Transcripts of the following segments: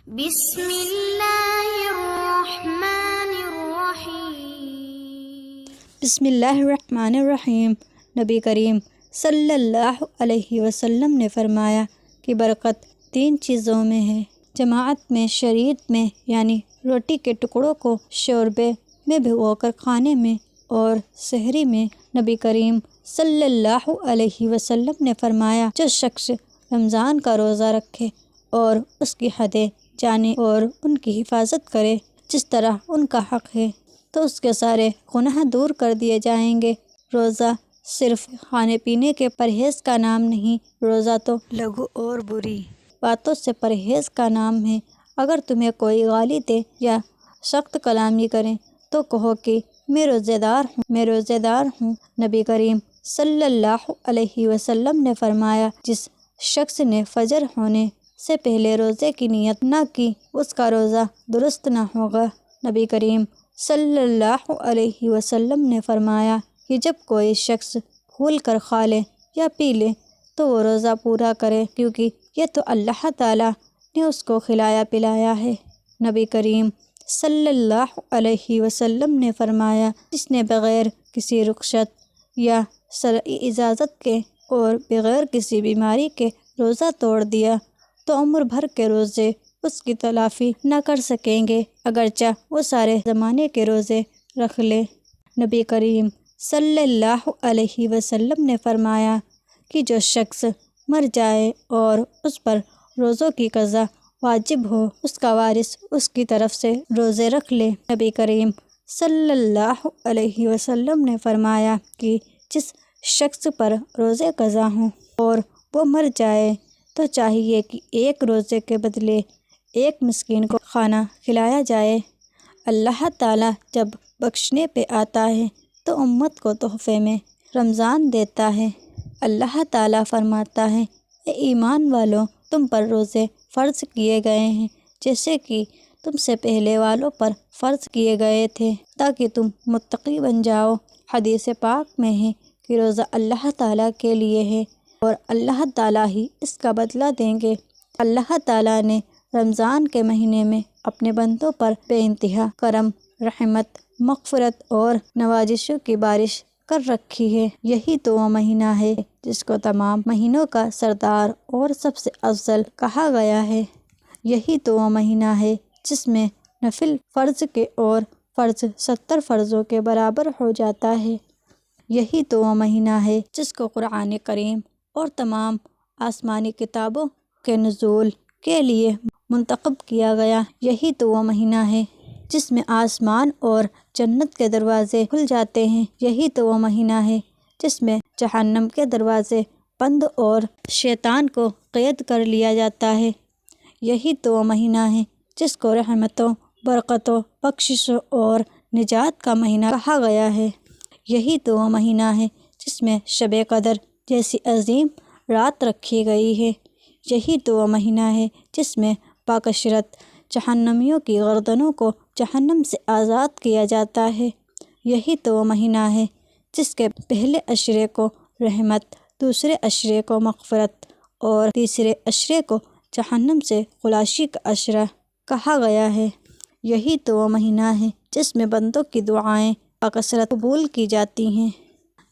بسم اللہ الرحمن الرحیم۔ بسم اللہ الرحمن الرحیم۔ نبی کریم صلی اللہ علیہ وسلم نے فرمایا کہ برکت 3 چیزوں میں ہے، جماعت میں، شریعت میں یعنی روٹی کے ٹکڑوں کو شوربے میں بھگو کر کھانے میں، اور سحری میں۔ نبی کریم صلی اللہ علیہ وسلم نے فرمایا جو شخص رمضان کا روزہ رکھے اور اس کی حدیں جانے اور ان کی حفاظت کرے جس طرح ان کا حق ہے تو اس کے سارے گناہ دور کر دیے جائیں گے۔ روزہ صرف کھانے پینے کے پرہیز کا نام نہیں، روزہ تو لغو اور بری باتوں سے پرہیز کا نام ہے۔ اگر تمہیں کوئی گالی دے یا سخت کلامی کرے تو کہو کہ میں روزے دار ہوں۔ نبی کریم صلی اللہ علیہ وسلم نے فرمایا جس شخص نے فجر ہونے سے پہلے روزے کی نیت نہ کی اس کا روزہ درست نہ ہوگا۔ نبی کریم صلی اللہ علیہ وسلم نے فرمایا کہ جب کوئی شخص بھول کر کھا لے یا پی لے تو وہ روزہ پورا کرے، کیونکہ یہ تو اللہ تعالیٰ نے اس کو کھلایا پلایا ہے۔ نبی کریم صلی اللہ علیہ وسلم نے فرمایا جس نے بغیر کسی رخصت یا شرعی اجازت کے اور بغیر کسی بیماری کے روزہ توڑ دیا تو عمر بھر کے روزے اس کی تلافی نہ کر سکیں گے، اگرچہ وہ سارے زمانے کے روزے رکھ لے۔ نبی کریم صلی اللہ علیہ وسلم نے فرمایا کہ جو شخص مر جائے اور اس پر روزوں کی قضا واجب ہو اس کا وارث اس کی طرف سے روزے رکھ لے۔ نبی کریم صلی اللہ علیہ وسلم نے فرمایا کہ جس شخص پر روزے قضا ہوں اور وہ مر جائے تو چاہیے کہ 1 روزے کے بدلے 1 مسکین کو کھانا کھلایا جائے۔ اللہ تعالیٰ جب بخشنے پہ آتا ہے تو امت کو تحفے میں رمضان دیتا ہے۔ اللہ تعالیٰ فرماتا ہے اے ایمان والو تم پر روزے فرض کیے گئے ہیں جیسے کہ تم سے پہلے والوں پر فرض کیے گئے تھے تاکہ تم متقی بن جاؤ۔ حدیث پاک میں ہے کہ روزہ اللہ تعالیٰ کے لیے ہے اور اللہ تعالیٰ ہی اس کا بدلہ دیں گے۔ اللہ تعالیٰ نے رمضان کے مہینے میں اپنے بندوں پر بے انتہا کرم، رحمت، مغفرت اور نوازشوں کی بارش کر رکھی ہے۔ یہی تو وہ مہینہ ہے جس کو تمام مہینوں کا سردار اور سب سے افضل کہا گیا ہے۔ یہی تو وہ مہینہ ہے جس میں نفل فرض کے اور فرض 70 فرضوں کے برابر ہو جاتا ہے۔ یہی تو وہ مہینہ ہے جس کو قرآن کریم اور تمام آسمانی کتابوں کے نزول کے لیے منتخب کیا گیا۔ یہی تو وہ مہینہ ہے جس میں آسمان اور جنت کے دروازے کھل جاتے ہیں۔ یہی تو وہ مہینہ ہے جس میں جہنم کے دروازے بند اور شیطان کو قید کر لیا جاتا ہے۔ یہی تو وہ مہینہ ہے جس کو رحمتوں، برکتوں، بخششوں اور نجات کا مہینہ کہا گیا ہے۔ یہی تو وہ مہینہ ہے جس میں شب قدر جیسی عظیم رات رکھی گئی ہے۔ یہی تو وہ مہینہ ہے جس میں باکثرت جہنمیوں کی گردنوں کو جہنم سے آزاد کیا جاتا ہے۔ یہی تو وہ مہینہ ہے جس کے پہلے عشرے کو رحمت، دوسرے عشرے کو مغفرت اور تیسرے عشرے کو جہنم سے خلاصی کا عشرہ کہا گیا ہے۔ یہی تو وہ مہینہ ہے جس میں بندوں کی دعائیں باکثرت قبول کی جاتی ہیں۔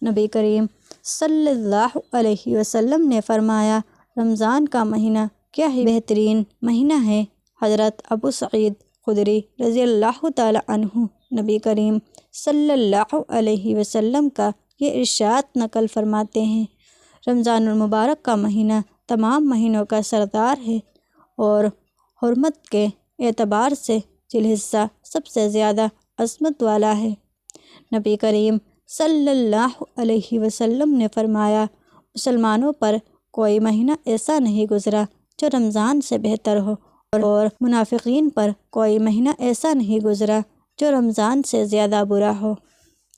نبی کریم صلی اللہ علیہ وسلم نے فرمایا رمضان کا مہینہ کیا ہی بہترین مہینہ ہے۔ حضرت ابو سعید خدری رضی اللہ تعالیٰ عنہ نبی کریم صلی اللہ علیہ وسلم کا یہ ارشاد نقل فرماتے ہیں رمضان المبارک کا مہینہ تمام مہینوں کا سردار ہے اور حرمت کے اعتبار سے ذی الحجہ سب سے زیادہ عظمت والا ہے۔ نبی کریم صلی اللہ علیہ وسلم نے فرمایا مسلمانوں پر کوئی مہینہ ایسا نہیں گزرا جو رمضان سے بہتر ہو اور منافقین پر کوئی مہینہ ایسا نہیں گزرا جو رمضان سے زیادہ برا ہو۔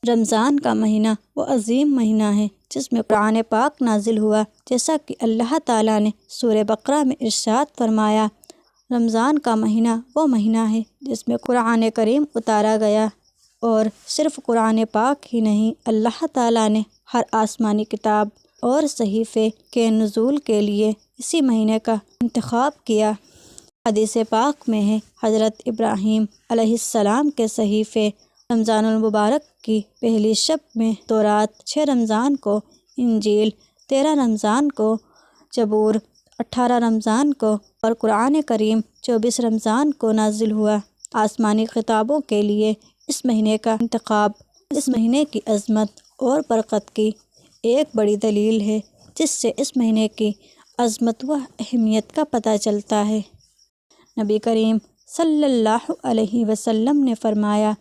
رمضان کا مہینہ وہ عظیم مہینہ ہے جس میں قرآن پاک نازل ہوا، جیسا کہ اللہ تعالیٰ نے سورہ بقرہ میں ارشاد فرمایا رمضان کا مہینہ وہ مہینہ ہے جس میں قرآن کریم اتارا گیا، اور صرف قرآن پاک ہی نہیں اللہ تعالیٰ نے ہر آسمانی کتاب اور صحیفے کے نزول کے لیے اسی مہینے کا انتخاب کیا۔ حدیث پاک میں ہے، حضرت ابراہیم علیہ السلام کے صحیفے رمضان المبارک کی پہلی شب میں تورات، 6 رمضان کو انجیل، 13 رمضان کو زبور، 18 رمضان کو اور قرآن کریم 24 رمضان کو نازل ہوا۔ آسمانی خطابوں کے لیے اس مہینے کا انتخاب اس مہینے کی عظمت اور برکت کی ایک بڑی دلیل ہے، جس سے اس مہینے کی عظمت و اہمیت کا پتہ چلتا ہے۔ نبی کریم صلی اللہ علیہ وسلم نے فرمایا،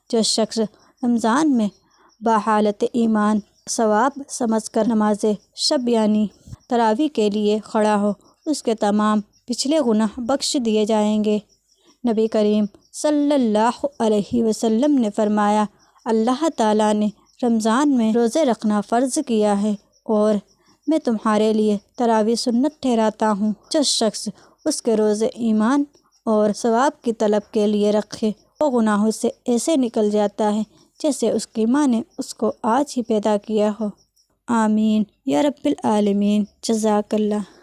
جو شخص رمضان میں بحالت ایمان ثواب سمجھ کر نماز شب یعنی تراویح کے لیے کھڑا ہو، اس کے تمام پچھلے گناہ بخش دیے جائیں گے۔ نبی کریم صلی اللہ علیہ وسلم نے فرمایا، اللہ تعالیٰ نے رمضان میں روزے رکھنا فرض کیا ہے اور میں تمہارے لیے تراویح سنت ٹھہراتا ہوں۔ جو شخص اس کے روزے ایمان اور ثواب کی طلب کے لیے رکھے، وہ گناہوں سے ایسے نکل جاتا ہے جیسے اس کی ماں نے اس کو آج ہی پیدا کیا ہو۔ آمین یا رب العالمین۔ جزاک اللہ۔